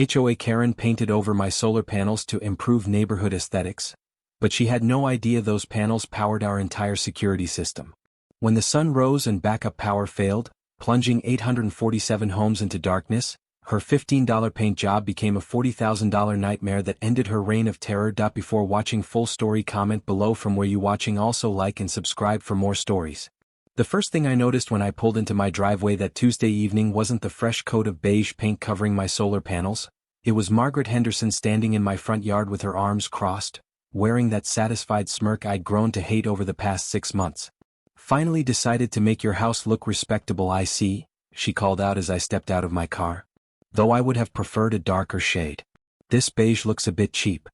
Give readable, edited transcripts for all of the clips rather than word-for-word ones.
HOA Karen painted over my solar panels to improve neighborhood aesthetics, but she had no idea those panels powered our entire security system. When the sun rose and backup power failed, plunging 847 homes into darkness, her $15 paint job became a $40,000 nightmare that ended her reign of terror. Before watching full story, comment below from where you watching. Also like and subscribe for more stories. The first thing I noticed when I pulled into my driveway that Tuesday evening wasn't the fresh coat of beige paint covering my solar panels. It was Margaret Henderson standing in my front yard with her arms crossed, wearing that satisfied smirk I'd grown to hate over the past 6 months. "Finally decided to make your house look respectable, I see," she called out as I stepped out of my car. "Though I would have preferred a darker shade. This beige looks a bit cheap."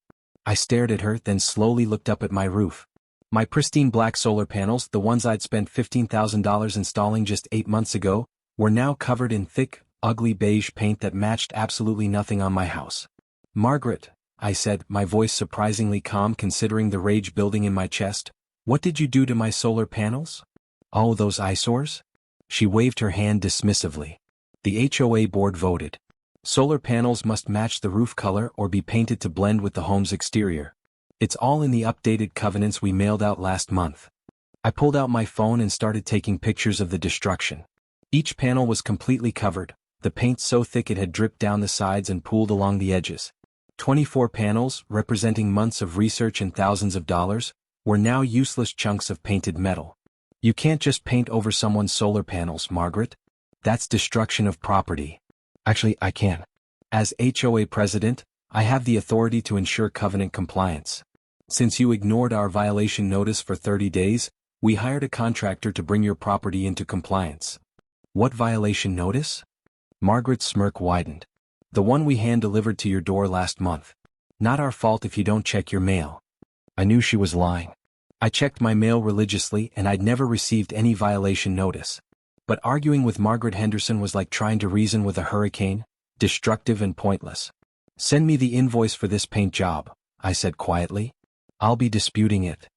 I stared at her, then slowly looked up at my roof. My pristine black solar panels, the ones I'd spent $15,000 installing just 8 months ago, were now covered in thick, ugly beige paint that matched absolutely nothing on my house. "Margaret," I said, my voice surprisingly calm considering the rage building in my chest, "what did you do to my solar panels?" "Oh, those eyesores?" She waved her hand dismissively. "The HOA board voted. Solar panels must match the roof color or be painted to blend with the home's exterior. It's all in the updated covenants we mailed out last month." I pulled out my phone and started taking pictures of the destruction. Each panel was completely covered, the paint so thick it had dripped down the sides and pooled along the edges. 24 panels, representing months of research and thousands of dollars, were now useless chunks of painted metal. "You can't just paint over someone's solar panels, Margaret. That's destruction of property." "Actually, I can. As HOA president, I have the authority to ensure covenant compliance. Since you ignored our violation notice for 30 days, we hired a contractor to bring your property into compliance." "What violation notice?" Margaret's smirk widened. "The one we hand-delivered to your door last month. Not our fault if you don't check your mail." I knew she was lying. I checked my mail religiously and I'd never received any violation notice. But arguing with Margaret Henderson was like trying to reason with a hurricane, destructive and pointless. "Send me the invoice for this paint job," I said quietly. "I'll be disputing it."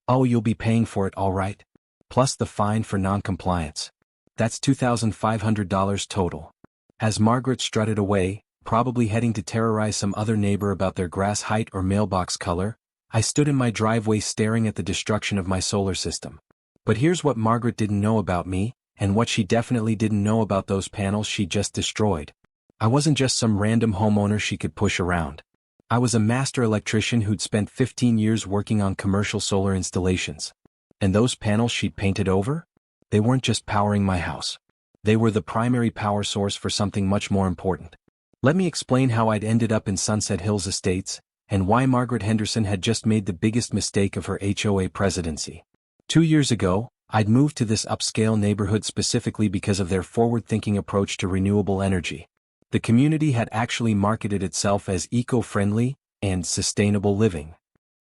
"Oh, you'll be paying for it all right. Plus the fine for non-compliance. That's $2,500 total." As Margaret strutted away, probably heading to terrorize some other neighbor about their grass height or mailbox color, I stood in my driveway staring at the destruction of my solar system. But here's what Margaret didn't know about me, and what she definitely didn't know about those panels she just destroyed. I wasn't just some random homeowner she could push around. I was a master electrician who'd spent 15 years working on commercial solar installations. And those panels she'd painted over? They weren't just powering my house. They were the primary power source for something much more important. Let me explain how I'd ended up in Sunset Hills Estates, and why Margaret Henderson had just made the biggest mistake of her HOA presidency. 2 years ago, I'd moved to this upscale neighborhood specifically because of their forward-thinking approach to renewable energy. The community had actually marketed itself as eco-friendly and sustainable living.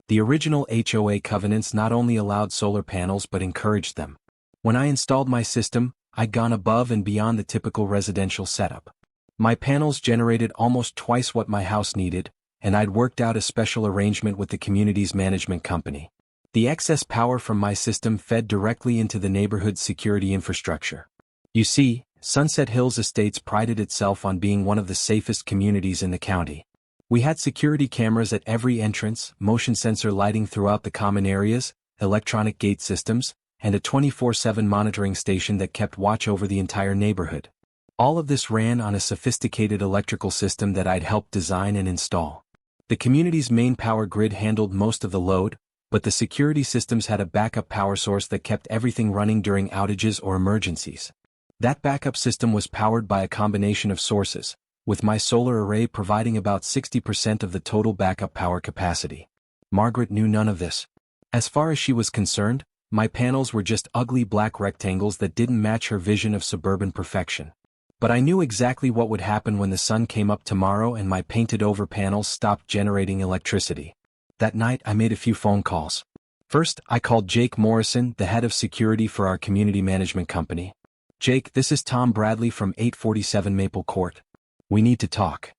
The original HOA covenants not only allowed solar panels but encouraged them. When I installed my system, I'd gone above and beyond the typical residential setup. My panels generated almost twice what my house needed, and I'd worked out a special arrangement with the community's management company. The excess power from my system fed directly into the neighborhood's security infrastructure. You see, Sunset Hills Estates prided itself on being one of the safest communities in the county. We had security cameras at every entrance, motion sensor lighting throughout the common areas, electronic gate systems, and a 24/7 monitoring station that kept watch over the entire neighborhood. All of this ran on a sophisticated electrical system that I'd helped design and install. The community's main power grid handled most of the load, but the security systems had a backup power source that kept everything running during outages or emergencies. That backup system was powered by a combination of sources, with my solar array providing about 60% of the total backup power capacity. Margaret knew none of this. As far as she was concerned, my panels were just ugly black rectangles that didn't match her vision of suburban perfection. But I knew exactly what would happen when the sun came up tomorrow and my painted-over panels stopped generating electricity. That night I made a few phone calls. First, I called Jake Morrison, the head of security for our community management company. "Jake, this is Tom Bradley from 847 Maple Court. We need to talk."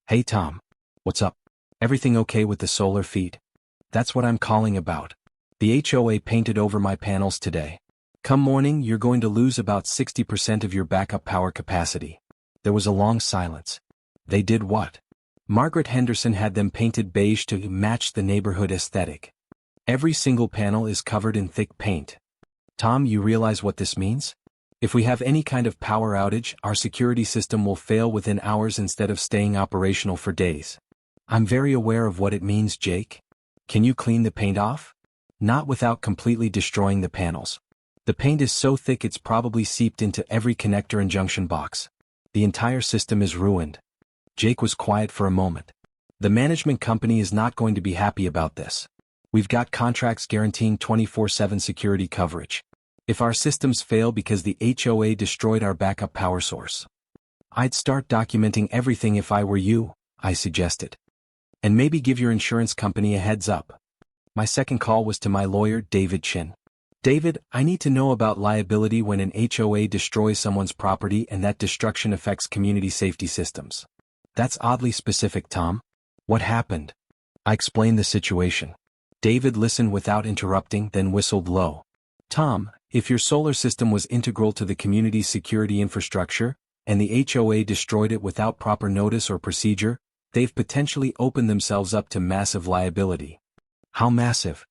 "Hey Tom. What's up? Everything okay with the solar feed?" "That's what I'm calling about. The HOA painted over my panels today. Come morning, you're going to lose about 60% of your backup power capacity." There was a long silence. "They did what?" Margaret Henderson had them painted beige to match the neighborhood aesthetic. Every single panel is covered in thick paint. Tom, you realize what this means? If we have any kind of power outage, our security system will fail within hours instead of staying operational for days. I'm very aware of what it means, Jake. Can you clean the paint off? Not without completely destroying the panels. The paint is so thick it's probably seeped into every connector and junction box. The entire system is ruined. Jake was quiet for a moment. The management company is not going to be happy about this. We've got contracts guaranteeing 24/7 security coverage. If our systems fail because the HOA destroyed our backup power source, I'd start documenting everything if I were you, I suggested. And maybe give your insurance company a heads up. My second call was to my lawyer, David Chin. David, I need to know about liability when an HOA destroys someone's property and that destruction affects community safety systems. That's oddly specific, Tom. What happened? I explained the situation. David listened without interrupting, then whistled low. Tom, if your solar system was integral to the community's security infrastructure, and the HOA destroyed it without proper notice or procedure, they've potentially opened themselves up to massive liability. How massive?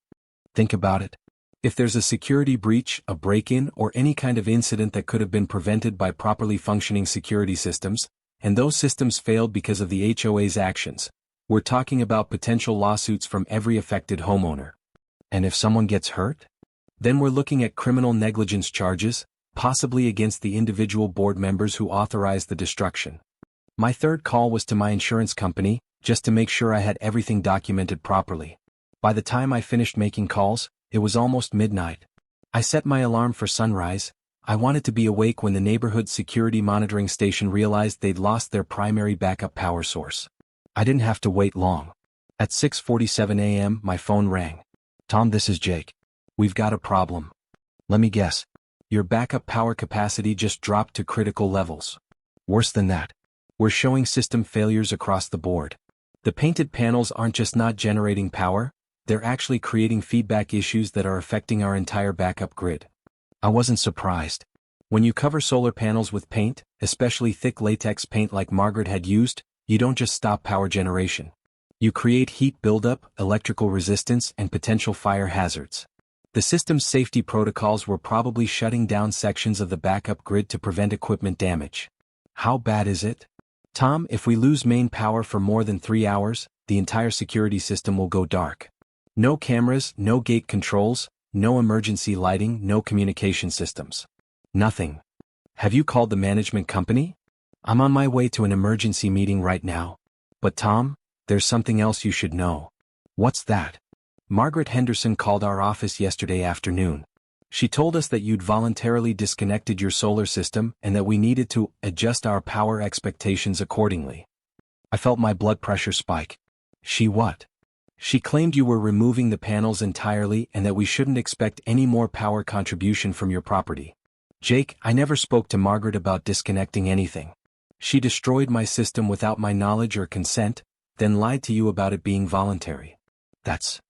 Think about it. If there's a security breach, a break-in, or any kind of incident that could have been prevented by properly functioning security systems, and those systems failed because of the HOA's actions, we're talking about potential lawsuits from every affected homeowner. And if someone gets hurt? Then we're looking at criminal negligence charges, possibly against the individual board members who authorized the destruction. My third call was to my insurance company, just to make sure I had everything documented properly. By the time I finished making calls, it was almost midnight. I set my alarm for sunrise. I wanted to be awake when the neighborhood security monitoring station realized they'd lost their primary backup power source. I didn't have to wait long. At 6:47 a.m., my phone rang. Tom, this is Jake. We've got a problem. Let me guess. Your backup power capacity just dropped to critical levels. Worse than that. We're showing system failures across the board. The painted panels aren't just not generating power, they're actually creating feedback issues that are affecting our entire backup grid. I wasn't surprised. When you cover solar panels with paint, especially thick latex paint like Margaret had used, you don't just stop power generation. You create heat buildup, electrical resistance, and potential fire hazards. The system's safety protocols were probably shutting down sections of the backup grid to prevent equipment damage. How bad is it? Tom, if we lose main power for more than 3 hours, the entire security system will go dark. No cameras, no gate controls, no emergency lighting, no communication systems. Nothing. Have you called the management company? I'm on my way to an emergency meeting right now. But Tom, there's something else you should know. What's that? Margaret Henderson called our office yesterday afternoon. She told us that you'd voluntarily disconnected your solar system and that we needed to adjust our power expectations accordingly. I felt my blood pressure spike. She what? She claimed you were removing the panels entirely and that we shouldn't expect any more power contribution from your property. Jake, I never spoke to Margaret about disconnecting anything. She destroyed my system without my knowledge or consent, then lied to you about it being voluntary. That's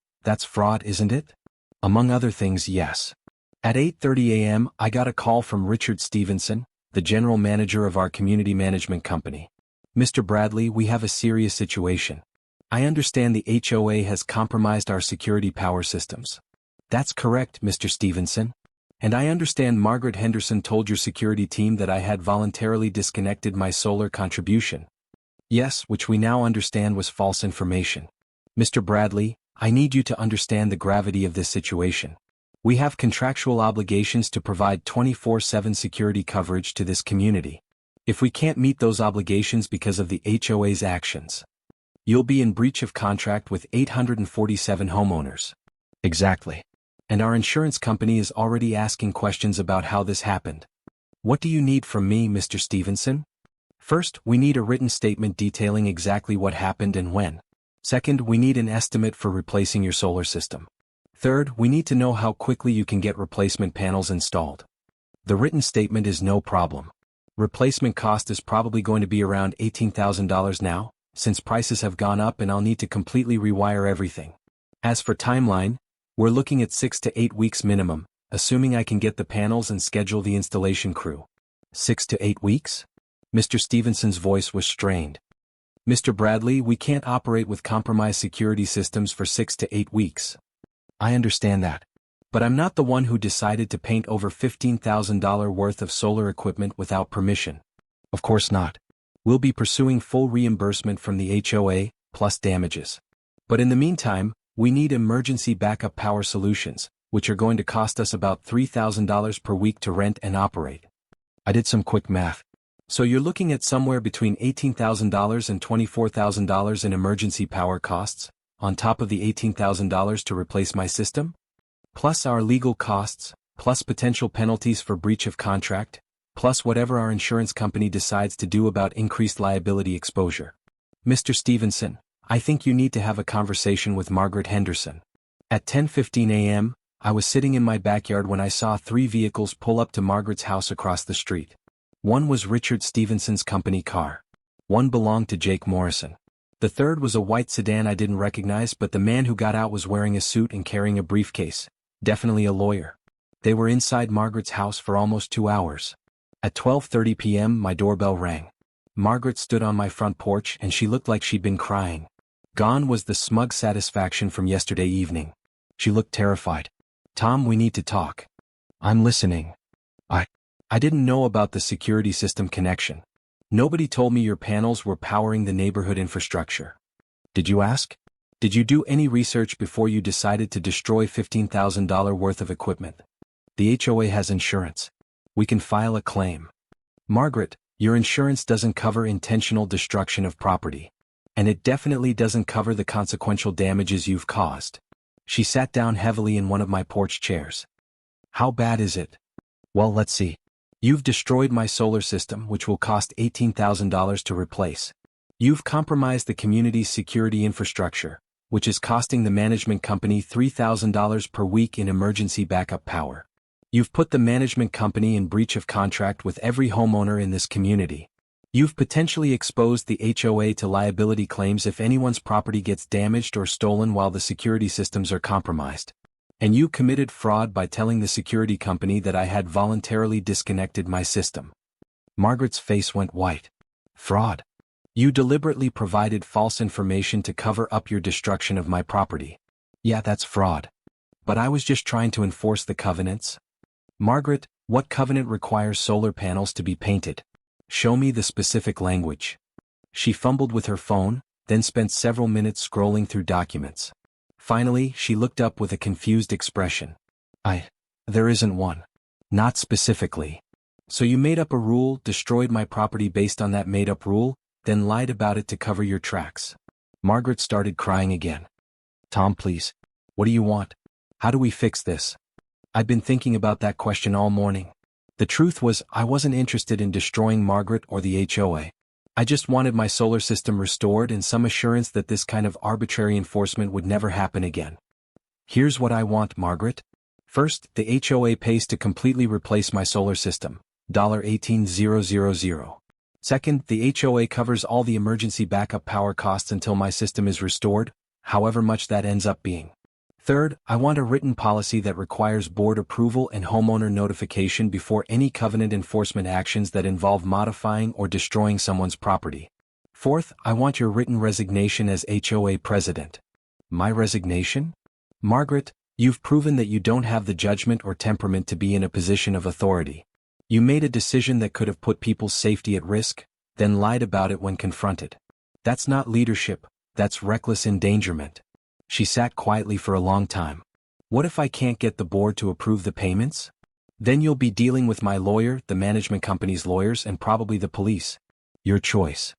fraud, isn't it? Among other things, yes. At 8:30 a.m., I got a call from Richard Stevenson, the general manager of our community management company. Mr. Bradley, we have a serious situation. I understand the HOA has compromised our security power systems. That's correct, Mr. Stevenson. And I understand Margaret Henderson told your security team that I had voluntarily disconnected my solar contribution. Yes, which we now understand was false information. Mr. Bradley, I need you to understand the gravity of this situation. We have contractual obligations to provide 24/7 security coverage to this community. If we can't meet those obligations because of the HOA's actions, you'll be in breach of contract with 847 homeowners. Exactly. And our insurance company is already asking questions about how this happened. What do you need from me, Mr. Stevenson? First, we need a written statement detailing exactly what happened and when. Second, we need an estimate for replacing your solar system. Third, we need to know how quickly you can get replacement panels installed. The written statement is no problem. Replacement cost is probably going to be around $18,000 now, since prices have gone up and I'll need to completely rewire everything. As for timeline, we're looking at 6 to 8 weeks minimum, assuming I can get the panels and schedule the installation crew. 6 to 8 weeks? Mr. Stevenson's voice was strained. Mr. Bradley, we can't operate with compromised security systems for 6 to 8 weeks. I understand that. But I'm not the one who decided to paint over $15,000 worth of solar equipment without permission. Of course not. We'll be pursuing full reimbursement from the HOA, plus damages. But in the meantime, we need emergency backup power solutions, which are going to cost us about $3,000 per week to rent and operate. I did some quick math. So you're looking at somewhere between $18,000 and $24,000 in emergency power costs, on top of the $18,000 to replace my system? Plus our legal costs, plus potential penalties for breach of contract, plus whatever our insurance company decides to do about increased liability exposure. Mr. Stevenson, I think you need to have a conversation with Margaret Henderson. At 10:15 a.m., I was sitting in my backyard when I saw 3 vehicles pull up to Margaret's house across the street. One was Richard Stevenson's company car. One belonged to Jake Morrison. The third was a white sedan I didn't recognize, but the man who got out was wearing a suit and carrying a briefcase. Definitely a lawyer. They were inside Margaret's house for almost 2 hours. At 12:30 p.m. my doorbell rang. Margaret stood on my front porch and she looked like she'd been crying. Gone was the smug satisfaction from yesterday evening. She looked terrified. Tom, we need to talk. I'm listening. I didn't know about the security system connection. Nobody told me your panels were powering the neighborhood infrastructure. Did you ask? Did you do any research before you decided to destroy $15,000 worth of equipment? The HOA has insurance. We can file a claim. Margaret, your insurance doesn't cover intentional destruction of property. And it definitely doesn't cover the consequential damages you've caused. She sat down heavily in one of my porch chairs. How bad is it? Well, let's see. You've destroyed my solar system, which will cost $18,000 to replace. You've compromised the community's security infrastructure, which is costing the management company $3,000 per week in emergency backup power. You've put the management company in breach of contract with every homeowner in this community. You've potentially exposed the HOA to liability claims if anyone's property gets damaged or stolen while the security systems are compromised. And you committed fraud by telling the security company that I had voluntarily disconnected my system. Margaret's face went white. Fraud. You deliberately provided false information to cover up your destruction of my property. Yeah, that's fraud. But I was just trying to enforce the covenants. Margaret, what covenant requires solar panels to be painted? Show me the specific language. She fumbled with her phone, then spent several minutes scrolling through documents. Finally, she looked up with a confused expression. There isn't one. Not specifically. So you made up a rule, destroyed my property based on that made-up rule, then lied about it to cover your tracks. Margaret started crying again. Tom, please. What do you want? How do we fix this? I've been thinking about that question all morning. The truth was, I wasn't interested in destroying Margaret or the HOA. I just wanted my solar system restored and some assurance that this kind of arbitrary enforcement would never happen again. Here's what I want, Margaret. First, the HOA pays to completely replace my solar system, $18,000. Second, the HOA covers all the emergency backup power costs until my system is restored, however much that ends up being. Third, I want a written policy that requires board approval and homeowner notification before any covenant enforcement actions that involve modifying or destroying someone's property. Fourth, I want your written resignation as HOA president. My resignation? Margaret, you've proven that you don't have the judgment or temperament to be in a position of authority. You made a decision that could have put people's safety at risk, then lied about it when confronted. That's not leadership, that's reckless endangerment. She sat quietly for a long time. What if I can't get the board to approve the payments? Then you'll be dealing with my lawyer, the management company's lawyers, and probably the police. Your choice.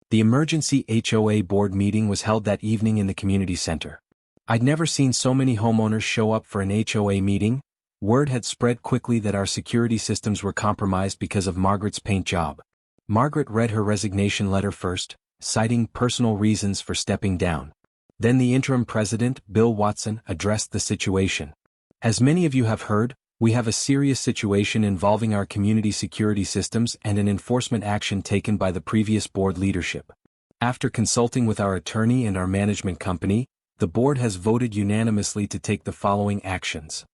The emergency HOA board meeting was held that evening in the community center. I'd never seen so many homeowners show up for an HOA meeting. Word had spread quickly that our security systems were compromised because of Margaret's paint job. Margaret read her resignation letter first, citing personal reasons for stepping down. Then the interim president, Bill Watson, addressed the situation. As many of you have heard, we have a serious situation involving our community security systems and an enforcement action taken by the previous board leadership. After consulting with our attorney and our management company, the board has voted unanimously to take the following actions.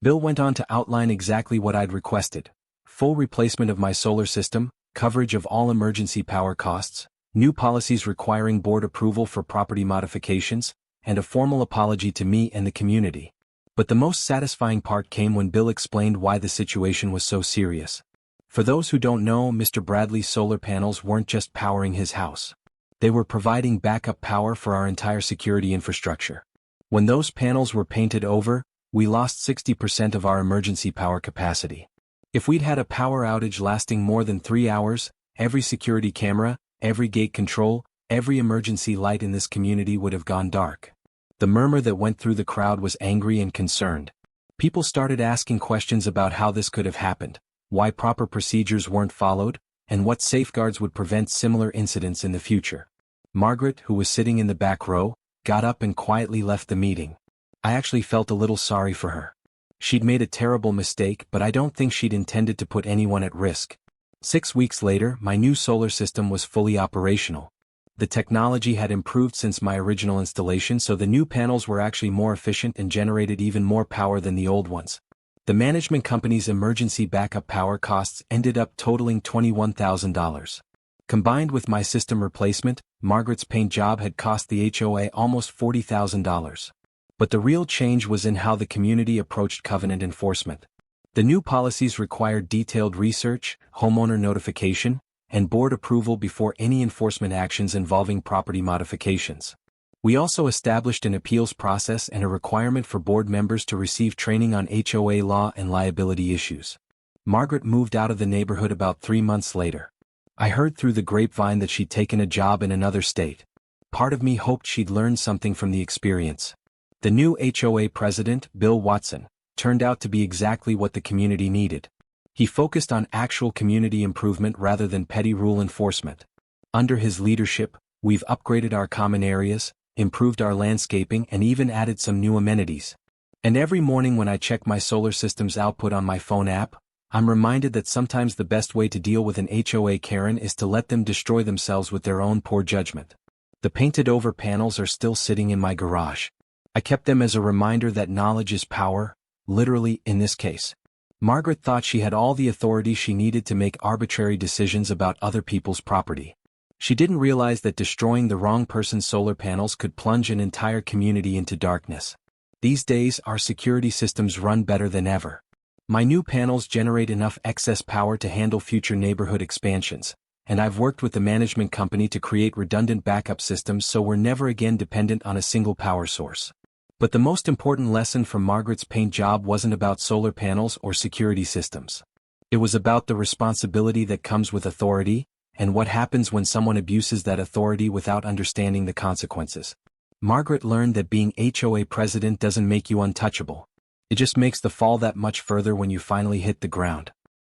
Bill went on to outline exactly what I'd requested: full replacement of my solar system, coverage of all emergency power costs, new policies requiring board approval for property modifications, and a formal apology to me and the community. But the most satisfying part came when Bill explained why the situation was so serious. For those who don't know, Mr. Bradley's solar panels weren't just powering his house. They were providing backup power for our entire security infrastructure. When those panels were painted over, we lost 60% of our emergency power capacity. If we'd had a power outage lasting more than 3 hours, every security camera, every gate control, every emergency light in this community would have gone dark. The murmur that went through the crowd was angry and concerned. People started asking questions about how this could have happened, why proper procedures weren't followed, and what safeguards would prevent similar incidents in the future. Margaret, who was sitting in the back row, got up and quietly left the meeting. I actually felt a little sorry for her. She'd made a terrible mistake, but I don't think she'd intended to put anyone at risk. 6 weeks later, my new solar system was fully operational. The technology had improved since my original installation, so the new panels were actually more efficient and generated even more power than the old ones. The management company's emergency backup power costs ended up totaling $21,000. Combined with my system replacement, Margaret's paint job had cost the HOA almost $40,000. But the real change was in how the community approached covenant enforcement. The new policies required detailed research, homeowner notification, and board approval before any enforcement actions involving property modifications. We also established an appeals process and a requirement for board members to receive training on HOA law and liability issues. Margaret moved out of the neighborhood about 3 months later. I heard through the grapevine that she'd taken a job in another state. Part of me hoped she'd learned something from the experience. The new HOA president, Bill Watson, turned out to be exactly what the community needed. He focused on actual community improvement rather than petty rule enforcement. Under his leadership, we've upgraded our common areas, improved our landscaping, and even added some new amenities. And every morning when I check my solar system's output on my phone app, I'm reminded that sometimes the best way to deal with an HOA Karen is to let them destroy themselves with their own poor judgment. The painted-over panels are still sitting in my garage. I kept them as a reminder that knowledge is power, literally in this case. Margaret thought she had all the authority she needed to make arbitrary decisions about other people's property. She didn't realize that destroying the wrong person's solar panels could plunge an entire community into darkness. These days, our security systems run better than ever. My new panels generate enough excess power to handle future neighborhood expansions, and I've worked with the management company to create redundant backup systems so we're never again dependent on a single power source. But the most important lesson from Margaret's paint job wasn't about solar panels or security systems. It was about the responsibility that comes with authority, and what happens when someone abuses that authority without understanding the consequences. Margaret learned that being HOA president doesn't make you untouchable. It just makes the fall that much further when you finally hit the ground.